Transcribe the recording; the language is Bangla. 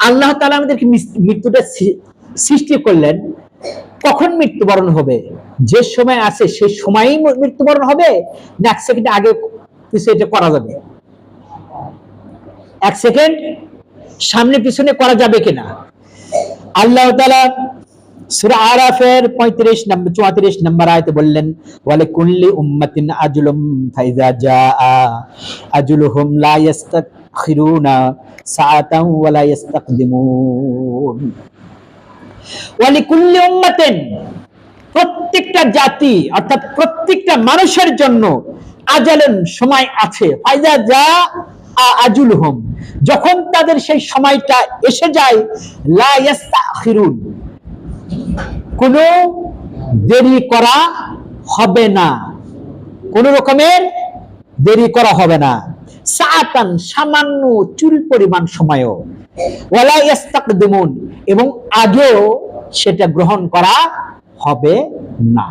আল্লাহ তাআলা আমাদেরকে মৃত্যুটা সৃষ্টি করলেন, কখন মৃত্যুবরণ হবে? যে সময় আছে সেই সময়ই মৃত্যুবরণ হবে, না এক সেকেন্ড আগে পিছনে এটা করা যাবে? এক সেকেন্ড সামনে পিছনে করা যাবে কিনা? আল্লাহ তাআলা সূরা আরাফের 34 নম্বর আয়াতে বললেন, ওয়ালিকুল্লি উম্মাতিন আজলুম ফাইজা জাআ আজলুহুম লা ইস্তাখিরুনা সাআতান ওয়া লা ইস্তাকদিমুন। ওয়ালিকুল্লি উম্মাতিন, প্রত্যেকটা জাতি অর্থাৎ প্রত্যেকটা মানুষের জন্য আজালুন, সময় আছে, ফাইজা জাআ আজলুহুম, যখন তাদের সেই সময়টা এসে যায়, লা ইস্তাখিরুন, কোনো দেরি করা হবে না, কোন রকমের দেরি করা হবে না। সাআতান, সামান্য চুল পরিমাণ সময়ও, ওয়ালা ইস্তাকদিমুন, এবং আগেও সেটা গ্রহণ করা হবে না।